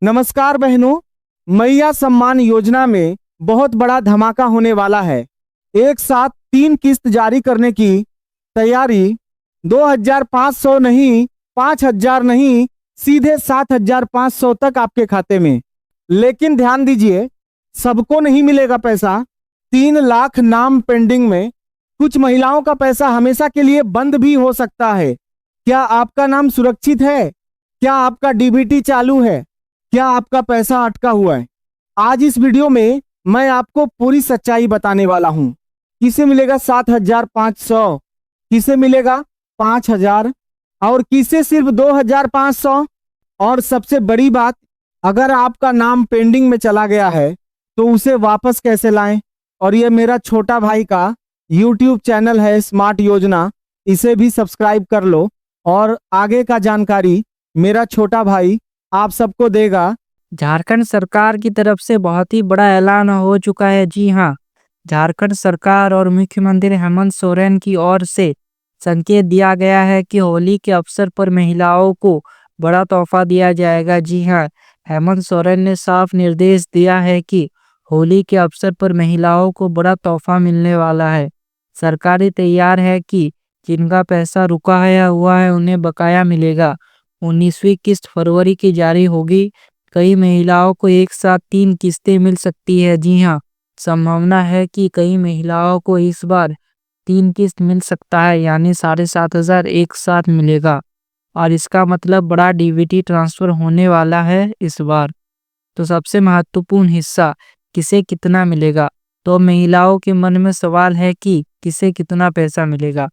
नमस्कार बहनों। मैया सम्मान योजना में बहुत बड़ा धमाका होने वाला है। एक साथ 3 किस्त जारी करने की तैयारी। 2,500 नहीं, 5,000 नहीं, सीधे 7,500 तक आपके खाते में। लेकिन ध्यान दीजिए, सबको नहीं मिलेगा पैसा। 3 लाख नाम पेंडिंग में। कुछ महिलाओं का पैसा हमेशा के लिए बंद भी हो सकता है। क्या आपका नाम सुरक्षित है? क्या आपका डीबीटी चालू है? क्या आपका पैसा अटका हुआ है? आज इस वीडियो में मैं आपको पूरी सच्चाई बताने वाला हूं। किसे मिलेगा 7,500, किसे मिलेगा 5,000 और किसे सिर्फ 2,500। और सबसे बड़ी बात, अगर आपका नाम पेंडिंग में चला गया है तो उसे वापस कैसे लाएं। और ये मेरा छोटा भाई का यूट्यूब चैनल है स्मार्ट योजना, इसे भी सब्सक्राइब कर लो और आगे का जानकारी मेरा छोटा भाई आप सबको देगा। झारखंड सरकार की तरफ से बहुत ही बड़ा ऐलान हो चुका है। जी हाँ, झारखंड सरकार और मुख्यमंत्री हेमंत सोरेन की ओर से संकेत दिया गया है कि होली के अवसर पर महिलाओं को बड़ा तोहफा दिया जाएगा। जी हाँ, हेमंत सोरेन ने साफ निर्देश दिया है कि होली के अवसर पर महिलाओं को बड़ा तोहफा मिलने वाला है। सरकार तैयार है कि जिनका पैसा रुका है हुआ है उन्हें बकाया मिलेगा। 19वीं किस्त फरवरी की जारी होगी। कई महिलाओं को एक साथ 3 किस्तें मिल सकती है। जी हाँ, संभावना है कि कई महिलाओं को इस बार 3 किस्त मिल सकता है, यानी 7,500 एक साथ मिलेगा। और इसका मतलब बड़ा डीबीटी ट्रांसफर होने वाला है इस बार। तो सबसे महत्वपूर्ण हिस्सा, किसे कितना मिलेगा। तो महिलाओं के मन में सवाल है कि किसे कितना पैसा मिलेगा।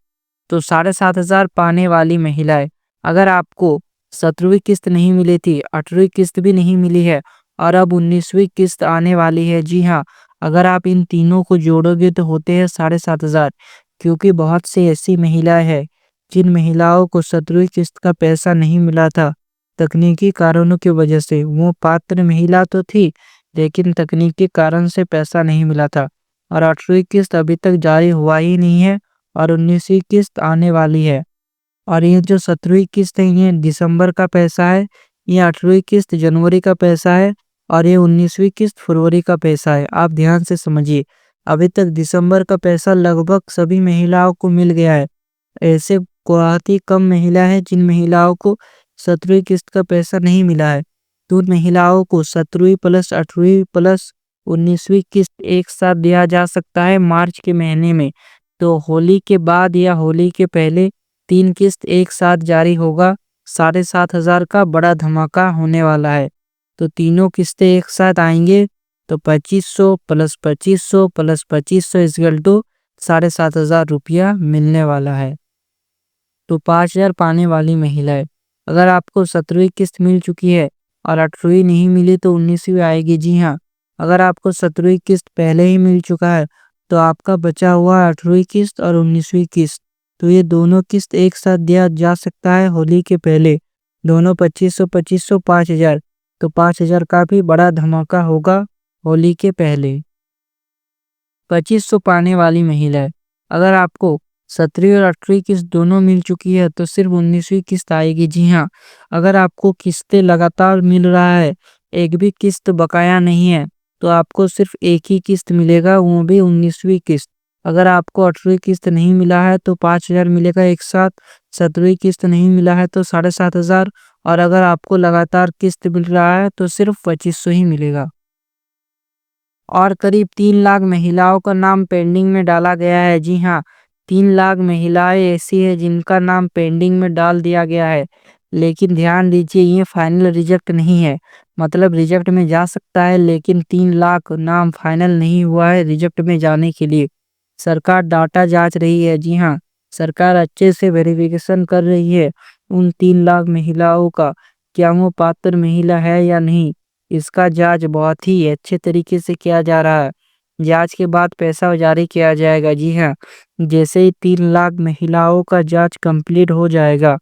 तो 7,500 पाने वाली महिलाएं, अगर आपको 17वीं किस्त नहीं मिली थी, 18वीं किस्त भी नहीं मिली है और अब 19वीं किस्त आने वाली है। जी हाँ, अगर आप इन तीनों को जोड़ोगे तो होते हैं 7,500। क्योंकि बहुत सी ऐसी महिलाएं हैं जिन महिलाओं को 17वीं किस्त का पैसा नहीं मिला था तकनीकी कारणों की वजह से। वो पात्र महिला तो थी लेकिन तकनीकी कारण से पैसा नहीं मिला था। और 18वीं किस्त अभी तक जारी हुआ ही नहीं है और 19वीं किस्त आने वाली है। और ये जो 17वीं किस्त है ये दिसंबर का पैसा है, ये 18वीं किस्त जनवरी का पैसा है और ये 19वीं किस्त फरवरी का पैसा है। आप ध्यान से समझिए, अभी तक दिसंबर का पैसा लगभग सभी महिलाओं को मिल गया है। ऐसे बहुत ही कम महिला है जिन महिलाओं को 17वीं किस्त का पैसा नहीं मिला है। तो उन महिलाओं को 17वीं प्लस 18वीं प्लस 19वीं किस्त एक साथ दिया जा सकता है मार्च के महीने में। तो होली के बाद या होली के पहले 3 किस्त एक साथ जारी होगा। 7,500 का बड़ा धमाका होने वाला है। तो तीनों किस्तें एक साथ आएंगे तो 2,500 प्लस 2,500 प्लस 2,500 इक्वल टू 7,500 रुपया मिलने वाला है। तो 5,000 पाने वाली महिलाएं, अगर आपको 17वीं किस्त मिल चुकी है और 18वीं नहीं मिली तो 19वीं आएगी। जी हाँ, अगर आपको 17वीं किस्त पहले ही मिल चुका है तो आपका बचा हुआ 18वीं किस्त और 19वीं किस्त। तो ये दोनों किस्त एक साथ दिया जा सकता है होली के पहले। दोनों 2,500 2,500 5,000। तो 5,000 का भी बड़ा धमाका होगा होली के पहले। 2,500 पाने वाली महिला है, अगर आपको 17वीं और 18वीं किस्त दोनों मिल चुकी है तो सिर्फ 19वीं किस्त आएगी। जी हाँ, अगर आपको किस्तें लगातार मिल रहा है, एक भी किस्त बकाया नहीं है, तो आपको सिर्फ एक ही किस्त मिलेगा, वो भी 19वीं किस्त। अगर आपको 18वीं किस्त नहीं मिला है तो 5,000 मिलेगा एक साथ। 17वीं किस्त नहीं मिला है तो 7,500 और अगर आपको लगातार किस्त मिल रहा है तो सिर्फ 2,500 ही मिलेगा। और करीब 3 लाख महिलाओं का नाम पेंडिंग में डाला गया है। जी हाँ, 3 लाख महिलाएं ऐसी है जिनका नाम पेंडिंग में डाल दिया गया है। लेकिन ध्यान दीजिए, ये फाइनल रिजेक्ट नहीं है। मतलब रिजेक्ट में जा सकता है लेकिन 3 लाख नाम फाइनल नहीं हुआ है रिजेक्ट में जाने के लिए। सरकार डाटा जांच रही है। जी हाँ, सरकार अच्छे से वेरिफिकेशन कर रही है उन 3 लाख महिलाओं का, क्या वो पात्र महिला है या नहीं। इसका जांच बहुत ही अच्छे तरीके से किया जा रहा है। जांच के बाद पैसा जारी किया जाएगा। जी हाँ, जैसे ही 3 लाख महिलाओं का जांच कंप्लीट हो जाएगा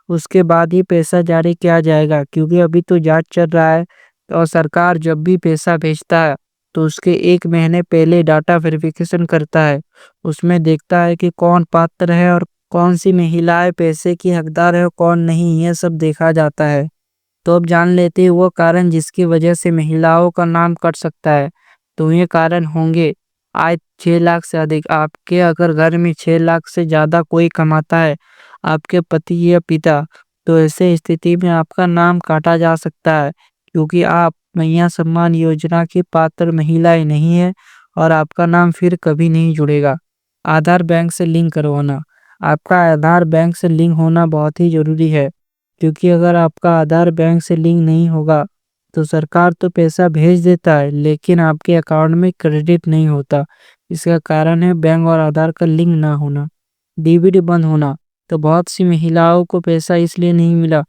उसके बाद ही पैसा जारी किया जाएगा। क्योंकि अभी तो जांच चल रहा है और सरकार जब भी पैसा भेजता है तो उसके 1 महीने पहले डाटा वेरिफिकेशन करता है। उसमें देखता है कि कौन पात्र है और कौन सी महिलाएं पैसे की हकदार है और कौन नहीं, ये सब देखा जाता है। तो अब जान लेते हैं वो कारण जिसकी वजह से महिलाओं का नाम कट सकता है। तो ये कारण होंगे आय 6 लाख से अधिक। आपके अगर घर में 6 लाख से ज़्यादा कोई कमाता है, आपके पति या पिता, तो ऐसे स्थिति में आपका नाम काटा जा सकता है, क्योंकि आप मैया सम्मान योजना की पात्र महिलाएं नहीं है और आपका नाम फिर कभी नहीं जुड़ेगा। आधार बैंक से लिंक करवाना। आपका आधार बैंक से लिंक होना बहुत ही ज़रूरी है, क्योंकि अगर आपका आधार बैंक से लिंक नहीं होगा तो सरकार तो पैसा भेज देता है, लेकिन आपके अकाउंट में क्रेडिट नहीं होता। इसका कारण है बैंक और आधार का लिंक ना होना। डीबीटी बंद होना। तो बहुत सी महिलाओं को पैसा इसलिए नहीं मिला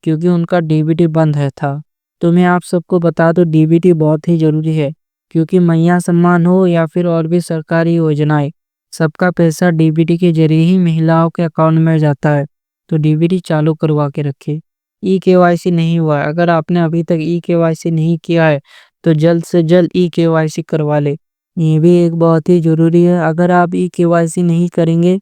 क्योंकि उनका डीबीटी बंद है था। तो मैं आप सबको बता दूं, डीबीटी बहुत ही ज़रूरी है, क्योंकि मैया सम्मान हो या फिर और भी सरकारी योजनाएं, सबका पैसा डीबीटी के जरिए ही महिलाओं के अकाउंट में जाता है। तो डीबीटी चालू करवा के रखें। ई केवाईसी नहीं हुआ है, अगर आपने अभी तक ई केवाईसी नहीं किया है तो जल्द से जल्द ई केवाईसी करवा ले। ये भी एक बहुत ही ज़रूरी है। अगर आप ई केवाईसी नहीं करेंगे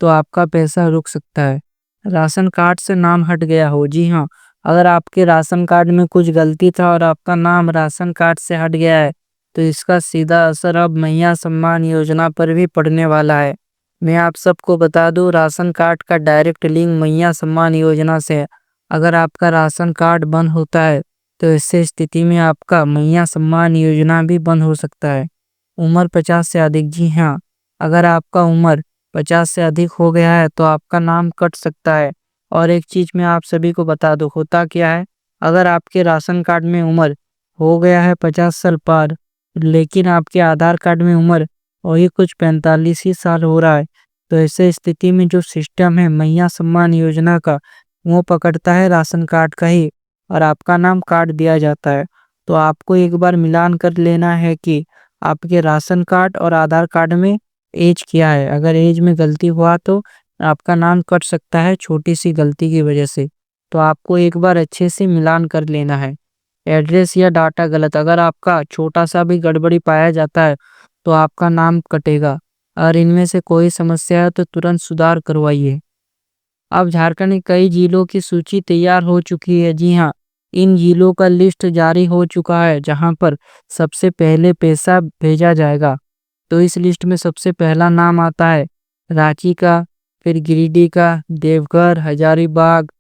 तो आपका पैसा रुक सकता है। राशन कार्ड से नाम हट गया हो। जी हाँ, अगर आपके राशन कार्ड में कुछ गलती था और आपका नाम राशन कार्ड से हट गया है, तो इसका सीधा असर अब मैया सम्मान योजना पर भी पड़ने वाला है। मैं आप सबको बता दूं, राशन कार्ड का डायरेक्ट लिंक मैया सम्मान योजना से है। अगर आपका राशन कार्ड बंद होता है तो ऐसे स्थिति में आपका मैया सम्मान योजना भी बंद हो सकता है। उम्र 50 से अधिक। जी हाँ, अगर आपका उम्र 50 से अधिक हो गया है तो आपका नाम कट सकता है। और एक चीज़ मैं आप सभी को बता दूं, होता क्या है, अगर आपके राशन कार्ड में उम्र हो गया है 50 साल पार, लेकिन आपके आधार कार्ड में उम्र वही कुछ 45 ही साल हो रहा है, तो ऐसे स्थिति में जो सिस्टम है मैया सम्मान योजना का, वो पकड़ता है राशन कार्ड का ही और आपका नाम काट दिया जाता है। तो आपको एक बार मिलान कर लेना है कि आपके राशन कार्ड और आधार कार्ड में एज क्या है। अगर एज में गलती हुआ तो आपका नाम कट सकता है छोटी सी गलती की वजह से। तो आपको एक बार अच्छे से मिलान कर लेना है। एड्रेस या डाटा गलत। अगर आपका छोटा सा भी गड़बड़ी पाया जाता है तो आपका नाम कटेगा। और इनमें से कोई समस्या है तो तुरंत सुधार करवाइए। अब झारखंड के कई जिलों की सूची तैयार हो चुकी है। जी हाँ, इन जिलों का लिस्ट जारी हो चुका है जहां पर सबसे पहले पैसा भेजा जाएगा। तो इस लिस्ट में सबसे पहला नाम आता है रांची का, फिर गिरिडीह का, देवघर, हजारीबाग,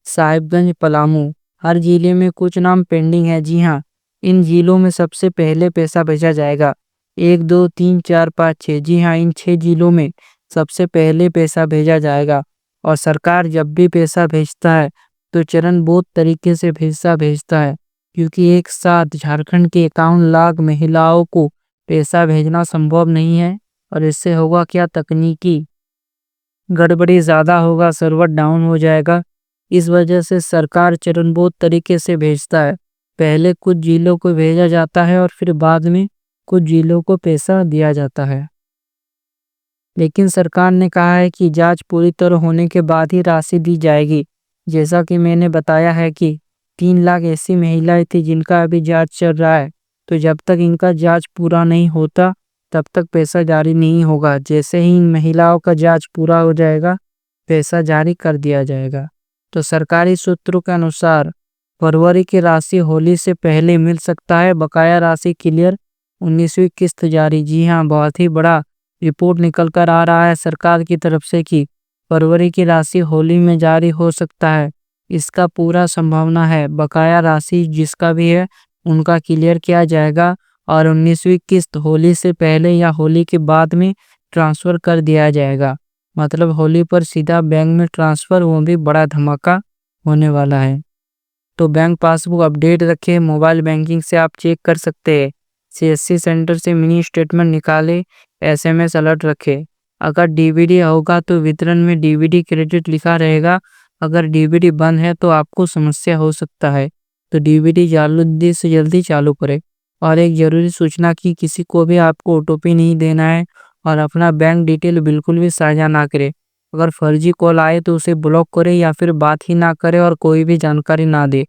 साहिबगंज, पलामू। हर जिले में कुछ नाम पेंडिंग है। जी हाँ, इन जिलों में सबसे पहले पैसा भेजा जाएगा। 1, 2, 3, 4, 5, 6। जी हाँ, इन 6 जिलों में सबसे पहले पैसा भेजा जाएगा। और सरकार जब भी पैसा भेजता है तो चरणबद्ध तरीके से पैसा भेजता है, क्योंकि एक साथ झारखंड के 51 लाख महिलाओं को पैसा भेजना संभव नहीं है। और इससे होगा क्या, तकनीकी गड़बड़ी ज़्यादा होगा, सर्वर डाउन हो जाएगा। इस वजह से सरकार चरणबद्ध तरीके से भेजता है। पहले कुछ जिलों को भेजा जाता है और फिर बाद में कुछ जिलों को पैसा दिया जाता है। लेकिन सरकार ने कहा है कि जांच पूरी तरह होने के बाद ही राशि दी जाएगी। जैसा कि मैंने बताया है कि 3 लाख ऐसी महिलाएं थी जिनका अभी जांच चल रहा है, तो जब तक इनका जांच पूरा नहीं होता तब तक पैसा जारी नहीं होगा। जैसे ही इन महिलाओं का जांच पूरा हो जाएगा, पैसा जारी कर दिया जाएगा। तो सरकारी सूत्रों के अनुसार फरवरी की राशि होली से पहले मिल सकता है। बकाया राशि क्लियर, 19वीं किस्त जारी। जी हाँ, बहुत ही बड़ा रिपोर्ट निकल कर आ रहा है सरकार की तरफ से कि फरवरी की राशि होली में जारी हो सकता है। इसका पूरा संभावना है। बकाया राशि जिसका भी है उनका क्लियर किया जाएगा और 19वीं किस्त होली से पहले या होली के बाद में ट्रांसफ़र कर दिया जाएगा। मतलब होली पर सीधा बैंक में ट्रांसफ़र, वो भी बड़ा धमाका होने वाला है। तो बैंक पासबुक अपडेट रखें। मोबाइल बैंकिंग से आप चेक कर सकते हैं। सीएससी सेंटर से मिनी स्टेटमेंट निकालें। एसएमएस अलर्ट रखें। अगर डीबीटी होगा तो वितरण में डीबीटी क्रेडिट लिखा रहेगा। अगर डीबीटी बंद है तो आपको समस्या हो सकता है। तो डीबीटी जल्दी से जल्दी चालू करें। और एक ज़रूरी सूचना कि किसी को भी आपको ओटीपी नहीं देना है और अपना बैंक डिटेल बिल्कुल भी साझा ना करें। अगर फर्जी कॉल आए तो उसे ब्लॉक करें या फिर बात ही ना करें और कोई भी जानकारी ना दे।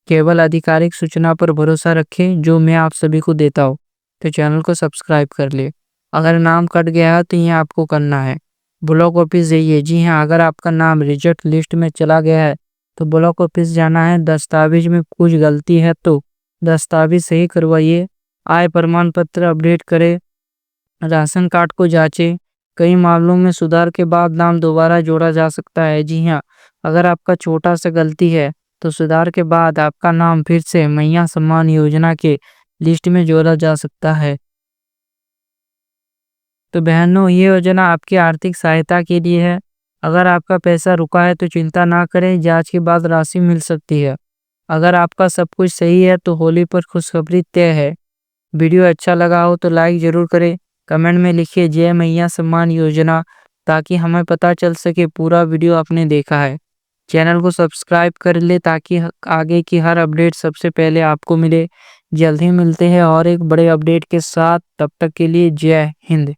केवल आधिकारिक सूचना पर भरोसा रखें जो मैं आप सभी को देता हूँ। तो चैनल को सब्सक्राइब कर ले। अगर नाम कट गया है तो ये आपको करना है, ब्लॉक ऑफिस जाइए। जी हाँ, अगर आपका नाम रिजेक्ट लिस्ट में चला गया है तो ब्लॉक ऑफिस जाना है। दस्तावेज में कुछ गलती है तो दस्तावेज सही करवाइए। आय प्रमाण पत्र अपडेट करें। राशन कार्ड को जांचें। कई मामलों में सुधार के बाद नाम दोबारा जोड़ा जा सकता है। जी हाँ, अगर आपका छोटा सा गलती है तो सुधार के बाद आपका नाम फिर से मैया सम्मान योजना के लिस्ट में जोड़ा जा सकता है। तो बहनों, ये योजना आपकी आर्थिक सहायता के लिए है। अगर आपका पैसा रुका है तो चिंता ना करें, जांच के बाद राशि मिल सकती है। अगर आपका सब कुछ सही है तो होली पर खुशखबरी तय है। वीडियो अच्छा लगा हो तो लाइक जरूर करें। कमेंट में लिखिए जय मैया सम्मान योजना, ताकि हमें पता चल सके पूरा वीडियो आपने देखा है। चैनल को सब्सक्राइब कर ले ताकि आगे की हर अपडेट सबसे पहले आपको मिले। जल्द ही मिलते हैं और एक बड़े अपडेट के साथ। तब तक के लिए जय हिंद।